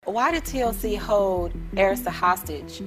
Why did TLC hold Arista hostage?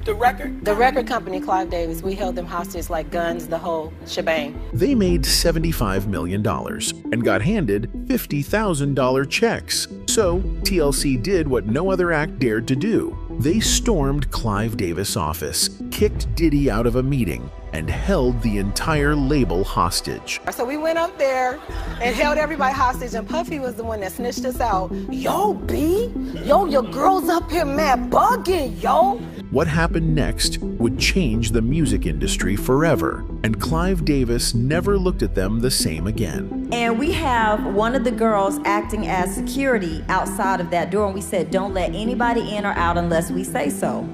The record? The record company, Clive Davis, we held them hostage like guns, the whole shebang. They made $75 million and got handed $50,000 checks. So TLC did what no other act dared to do. They stormed Clive Davis' office, kicked Diddy out of a meeting, and held the entire label hostage. So we went up there and held everybody hostage, and Puffy was the one that snitched us out. Yo, B, yo, your girl's up here mad bugging, yo. What happened next would change the music industry forever, and Clive Davis never looked at them the same again. And we have one of the girls acting as security outside of that door, and we said, don't let anybody in or out unless we say so.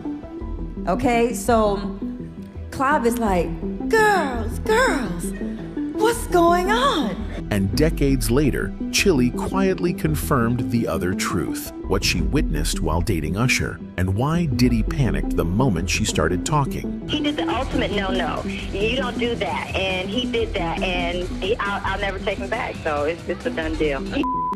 Okay, so Clive is like, girls, what's going on? And decades later, Chili quietly confirmed the other truth, what she witnessed while dating Usher, and why Diddy panicked the moment she started talking. He did the ultimate no-no. You don't do that, and he did that, and I'll never take him back, so it's a done deal.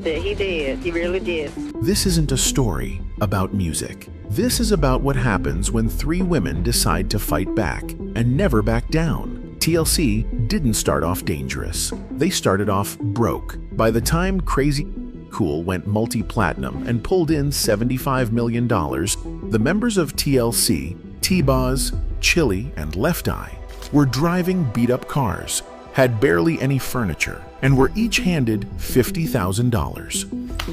He did, he really did. This isn't a story about music. This is about what happens when three women decide to fight back and never back down. TLC didn't start off dangerous. They started off broke. By the time Crazy Cool went multi-platinum and pulled in $75 million, the members of TLC, T-Boz, Chili, and Left Eye were driving beat-up cars, had barely any furniture, and were each handed $50,000.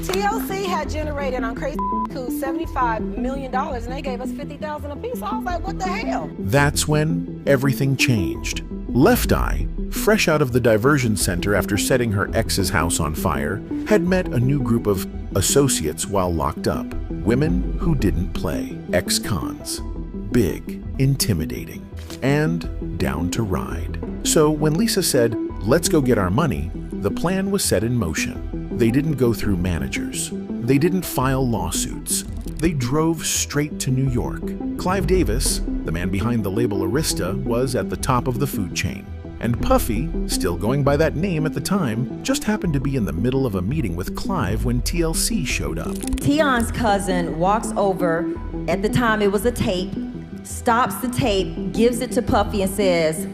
TLC had generated on Crazy Cool $75 million, and they gave us $50,000 apiece. So I was like, what the hell? That's when everything changed. Left Eye, fresh out of the diversion center after setting her ex's house on fire, had met a new group of associates while locked up. Women who didn't play, ex-cons. Big, intimidating, and down to ride. So when Lisa said, let's go get our money, the plan was set in motion. They didn't go through managers. They didn't file lawsuits. They drove straight to New York. Clive Davis, the man behind the label Arista, was at the top of the food chain. And Puffy, still going by that name at the time, just happened to be in the middle of a meeting with Clive when TLC showed up. Tion's cousin walks over, at the time it was a tape, stops the tape, gives it to Puffy and says,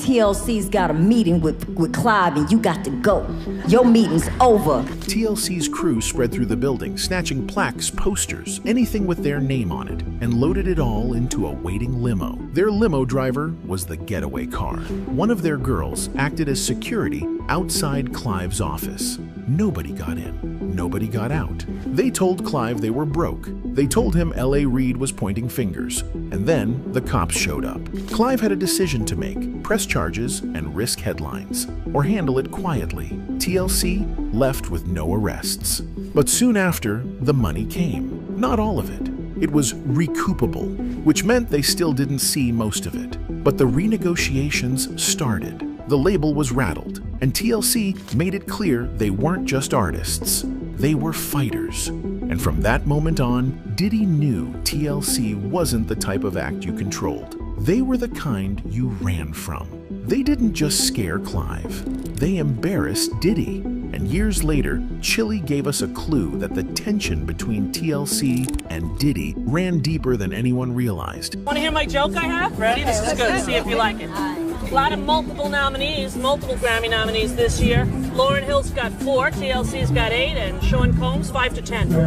TLC's got a meeting with Clive and you got to go. Your meeting's over. TLC's crew spread through the building, snatching plaques, posters, anything with their name on it, and loaded it all into a waiting limo. Their limo driver was the getaway car. One of their girls acted as security outside Clive's office. Nobody got in. Nobody got out. They told Clive they were broke. They told him L.A. Reid was pointing fingers. And then the cops showed up. Clive had a decision to make: press charges and risk headlines, or handle it quietly. TLC left with no arrests. But soon after, the money came. Not all of it. It was recoupable, which meant they still didn't see most of it. But the renegotiations started. The label was rattled, and TLC made it clear they weren't just artists. They were fighters. And from that moment on, Diddy knew TLC wasn't the type of act you controlled. They were the kind you ran from. They didn't just scare Clive. They embarrassed Diddy. And years later, Chili gave us a clue that the tension between TLC and Diddy ran deeper than anyone realized. Want to hear my joke I have? Ready? This is good. See if you like it. A lot of multiple nominees, multiple Grammy nominees this year. Lauryn Hill's got 4, TLC's got 8, and Sean Combs 5 to 10. Get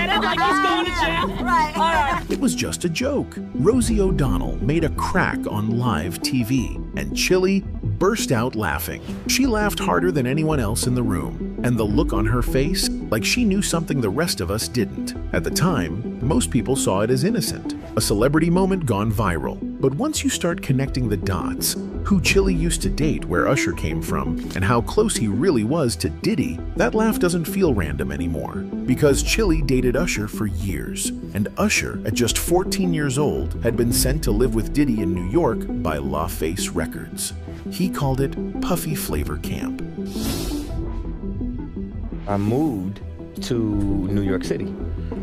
it? Like he's going to jail? Right. All right. It was just a joke. Rosie O'Donnell made a crack on live TV, and Chili burst out laughing. She laughed harder than anyone else in the room, and the look on her face, like she knew something the rest of us didn't. At the time, most people saw it as innocent, a celebrity moment gone viral. But once you start connecting the dots, who Chili used to date, where Usher came from, and how close he really was to Diddy, that laugh doesn't feel random anymore. Because Chili dated Usher for years, and Usher, at just 14 years old, had been sent to live with Diddy in New York by LaFace Records. He called it Puffy Flavor Camp. I moved to New York City,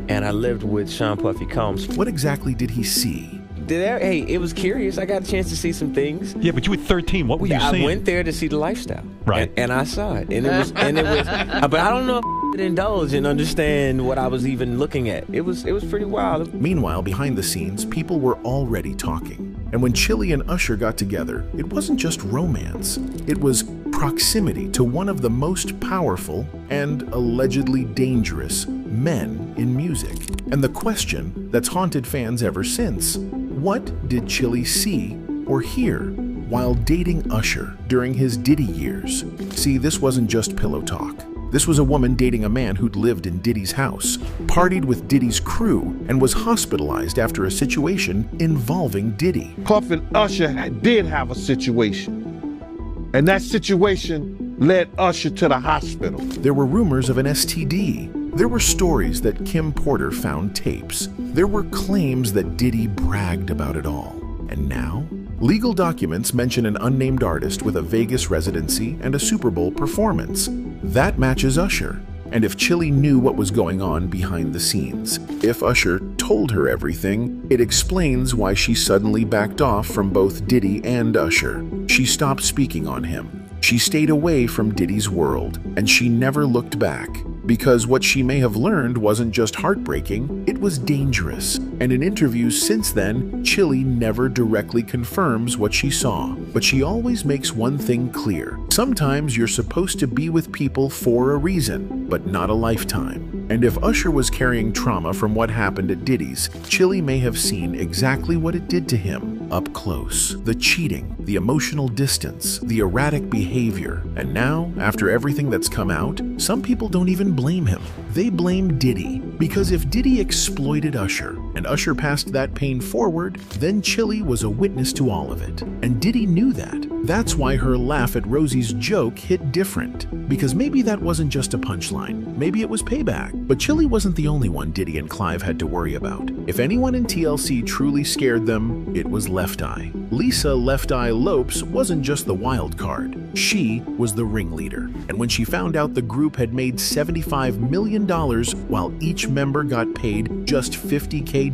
and I lived with Sean Puffy Combs. What exactly did he see? hey, it was curious. I got a chance to see some things. Yeah, but you were 13. What were you seeing? I went there to see the lifestyle. Right. And I saw it. And it was, but I don't know if I could indulge and understand what I was even looking at. It was pretty wild. Meanwhile, behind the scenes, people were already talking. And when Chili and Usher got together, it wasn't just romance. It was proximity to one of the most powerful and allegedly dangerous men in music. And the question that's haunted fans ever since: what did Chili see or hear while dating Usher during his Diddy years? See, this wasn't just pillow talk. This was a woman dating a man who'd lived in Diddy's house, partied with Diddy's crew, and was hospitalized after a situation involving Diddy. Puff and Usher did have a situation, and that situation led Usher to the hospital. There were rumors of an STD. There were stories that Kim Porter found tapes. There were claims that Diddy bragged about it all. And now, legal documents mention an unnamed artist with a Vegas residency and a Super Bowl performance. That matches Usher. And if Chili knew what was going on behind the scenes, if Usher told her everything, it explains why she suddenly backed off from both Diddy and Usher. She stopped speaking on him. She stayed away from Diddy's world, and she never looked back. Because what she may have learned wasn't just heartbreaking, it was dangerous. And in interviews since then, Chili never directly confirms what she saw. But she always makes one thing clear. Sometimes you're supposed to be with people for a reason, but not a lifetime. And if Usher was carrying trauma from what happened at Diddy's, Chili may have seen exactly what it did to him up close. The cheating, the emotional distance, the erratic behavior. And now, after everything that's come out, some people don't even blame him. They blame Diddy. Because if Diddy exploited Usher, and Usher passed that pain forward, then Chili was a witness to all of it. And Diddy knew that. That's why her laugh at Rosie's joke hit different. Because maybe that wasn't just a punchline. Maybe it was payback. But Chili wasn't the only one Diddy and Clive had to worry about. If anyone in TLC truly scared them, it was Left Eye. Lisa Left Eye Lopes wasn't just the wild card. She was the ringleader. And when she found out the group had made $75 million while each member got paid just $50K,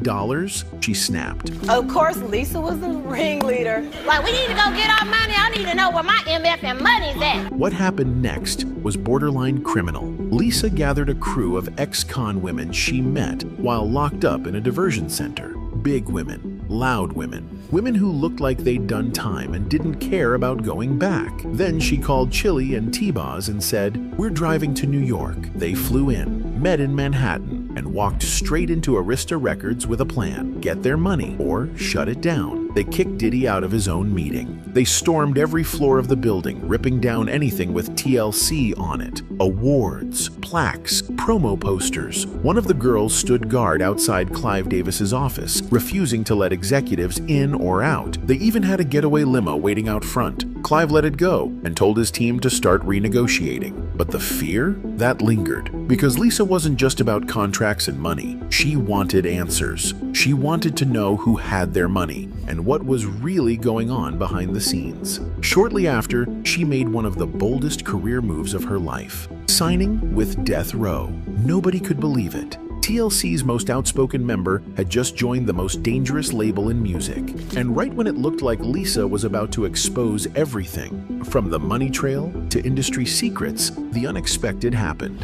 she snapped. Of course, Lisa was the ringleader. Like, we need to go get our money. I need to know where my MF and money's at. What happened next was borderline criminal. Lisa gathered a crew of ex-con women she met while locked up in a diversion center. Big women, loud women, women who looked like they'd done time and didn't care about going back. Then she called Chili and T-Boz and said, "We're driving to New York." They flew in, met in Manhattan, and walked straight into Arista Records with a plan: get their money or shut it down. They kicked Diddy out of his own meeting. They stormed every floor of the building, ripping down anything with TLC on it. Awards, plaques, promo posters. One of the girls stood guard outside Clive Davis's office, refusing to let executives in or out. They even had a getaway limo waiting out front. Clive let it go and told his team to start renegotiating. But the fear? That lingered. Because Lisa wasn't just about contracts and money. She wanted answers. She wanted to know who had their money and what was really going on behind the scenes. Shortly after, she made one of the boldest career moves of her life, signing with Death Row. Nobody could believe it. TLC's most outspoken member had just joined the most dangerous label in music. And right when it looked like Lisa was about to expose everything, from the money trail to industry secrets, the unexpected happened.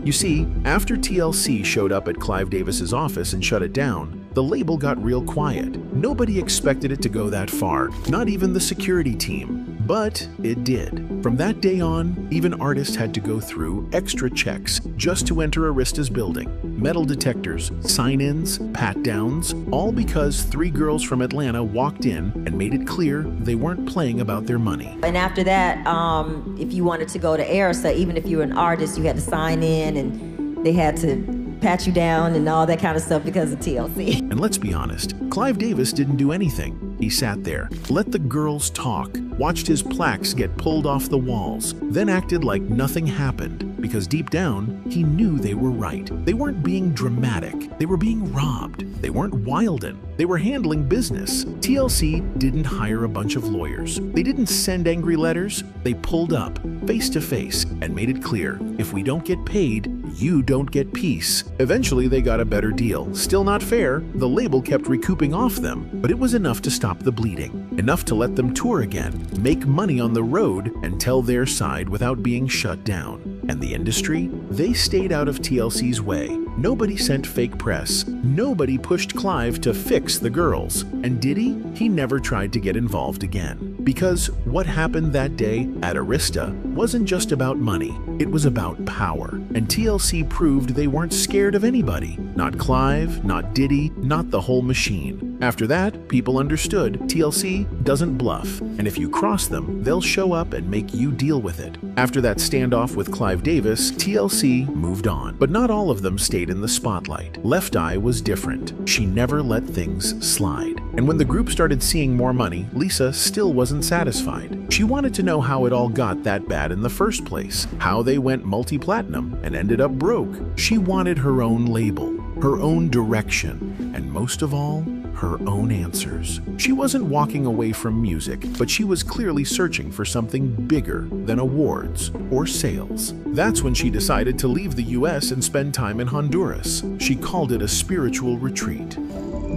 You see, after TLC showed up at Clive Davis's office and shut it down, the label got real quiet. Nobody expected it to go that far, not even the security team. But it did. From that day on, even artists had to go through extra checks just to enter Arista's building. Metal detectors, sign-ins, pat-downs, all because 3 girls from Atlanta walked in and made it clear they weren't playing about their money. And after that, if you wanted to go to Arista, even if you were an artist, you had to sign in and they had to pat you down and all that kind of stuff because of TLC. And let's be honest, Clive Davis didn't do anything. He sat there, let the girls talk, watched his plaques get pulled off the walls, then acted like nothing happened. because deep down, he knew they were right. They weren't being dramatic. They were being robbed. They weren't wildin'. They were handling business. TLC didn't hire a bunch of lawyers. They didn't send angry letters. They pulled up, face to face, and made it clear, if we don't get paid, you don't get peace. Eventually, they got a better deal. Still not fair. The label kept recouping off them, but it was enough to stop the bleeding. Enough to let them tour again, make money on the road, and tell their side without being shut down. And the industry? They stayed out of TLC's way. Nobody sent fake press. Nobody pushed Clive to fix the girls. And Diddy? He never tried to get involved again. Because what happened that day at Arista wasn't just about money. It was about power. And TLC proved they weren't scared of anybody. Not Clive, not Diddy, not the whole machine. After that, people understood TLC doesn't bluff. And if you cross them, they'll show up and make you deal with it. After that standoff with Clive Davis, TLC moved on. But not all of them stayed in the spotlight. Left Eye was different. She never let things slide. And when the group started seeing more money, Lisa still wasn't satisfied. She wanted to know how it all got that bad in the first place, how they went multi-platinum and ended up broke. She wanted her own label, her own direction, and most of all, her own answers. She wasn't walking away from music, but she was clearly searching for something bigger than awards or sales. That's when she decided to leave the US and spend time in Honduras. She called it a spiritual retreat.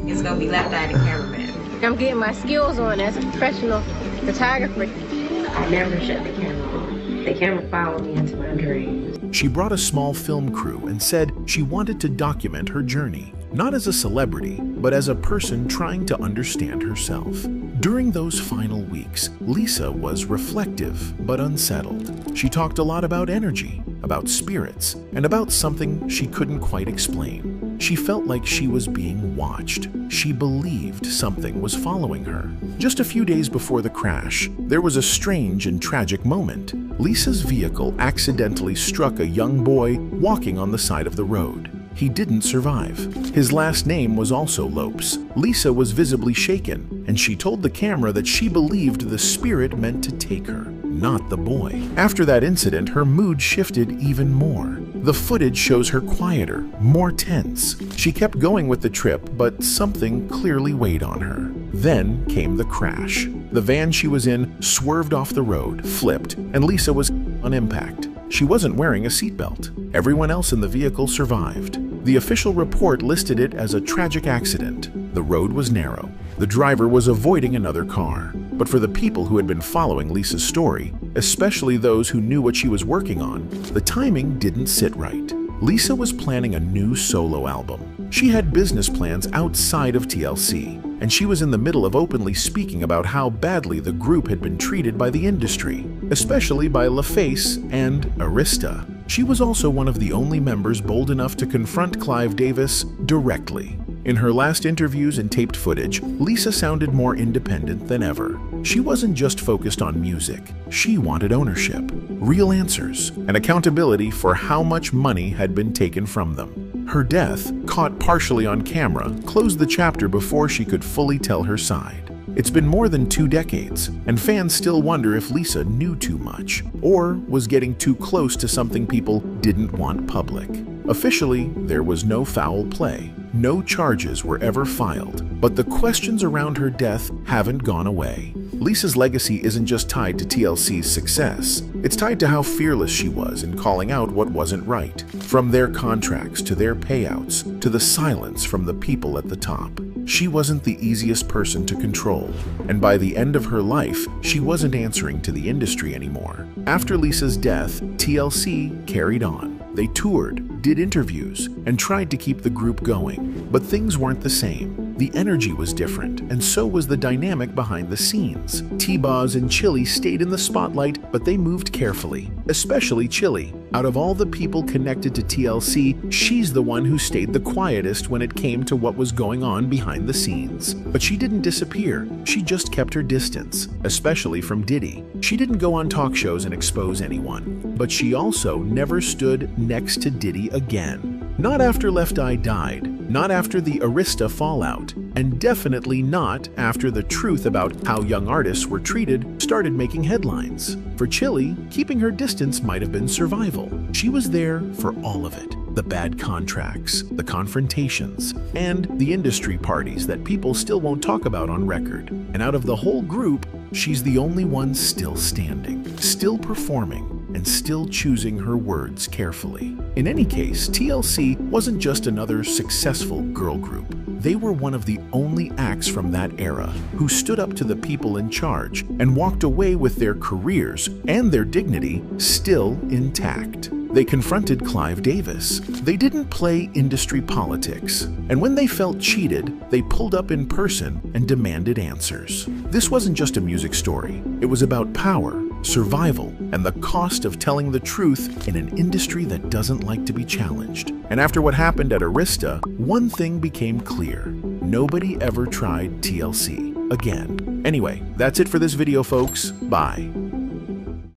It's gonna be Left Eye the cameraman. I'm getting my skills on as a professional photographer. I never shut the camera on. The camera followed me into my dreams. She brought a small film crew and said she wanted to document her journey, not as a celebrity, but as a person trying to understand herself. During those final weeks, Lisa was reflective but unsettled. She talked a lot about energy, about spirits, and about something she couldn't quite explain. She felt like she was being watched. She believed something was following her. Just a few days before the crash, there was a strange and tragic moment. Lisa's vehicle accidentally struck a young boy walking on the side of the road. He didn't survive. His last name was also Lopes. Lisa was visibly shaken, and she told the camera that she believed the spirit meant to take her, not the boy. After that incident, her mood shifted even more. The footage shows her quieter, more tense. She kept going with the trip, but something clearly weighed on her. Then came the crash. The van she was in swerved off the road, flipped, and Lisa was on impact. She wasn't wearing a seatbelt. Everyone else in the vehicle survived. The official report listed it as a tragic accident. The road was narrow. The driver was avoiding another car. But for the people who had been following Lisa's story, especially those who knew what she was working on, the timing didn't sit right. Lisa was planning a new solo album. She had business plans outside of TLC, and she was in the middle of openly speaking about how badly the group had been treated by the industry, especially by LaFace and Arista. She was also one of the only members bold enough to confront Clive Davis directly. In her last interviews and taped footage, Lisa sounded more independent than ever. She wasn't just focused on music. She wanted ownership, real answers, and accountability for how much money had been taken from them. Her death, caught partially on camera, closed the chapter before she could fully tell her side. It's been more than 2 decades, and fans still wonder if Lisa knew too much, or was getting too close to something people didn't want public. Officially, there was no foul play. No charges were ever filed, but the questions around her death haven't gone away. Lisa's legacy isn't just tied to TLC's success. It's tied to how fearless she was in calling out what wasn't right. From their contracts to their payouts to the silence from the people at the top. She wasn't the easiest person to control, and by the end of her life, she wasn't answering to the industry anymore. After Lisa's death, TLC carried on. They toured, did interviews, and tried to keep the group going, but things weren't the same. The energy was different, and so was the dynamic behind the scenes. T-Boz and Chili stayed in the spotlight, but they moved carefully, especially Chili. Out of all the people connected to TLC, she's the one who stayed the quietest when it came to what was going on behind the scenes. But she didn't disappear, she just kept her distance, especially from Diddy. She didn't go on talk shows and expose anyone, but she also never stood next to Diddy again. Not after Left Eye died, not after the Arista fallout, and definitely not after the truth about how young artists were treated started making headlines. For Chili, keeping her distance might have been survival. She was there for all of it. The bad contracts, the confrontations, and the industry parties that people still won't talk about on record. And out of the whole group, she's the only one still standing, still performing, and still choosing her words carefully. In any case, TLC wasn't just another successful girl group. They were one of the only acts from that era who stood up to the people in charge and walked away with their careers and their dignity still intact. They confronted Clive Davis. They didn't play industry politics. And when they felt cheated, they pulled up in person and demanded answers. This wasn't just a music story. It was about power, survival, and the cost of telling the truth in an industry that doesn't like to be challenged. And after what happened at Arista, one thing became clear. Nobody ever tried TLC again. Anyway, that's it for this video, folks. Bye.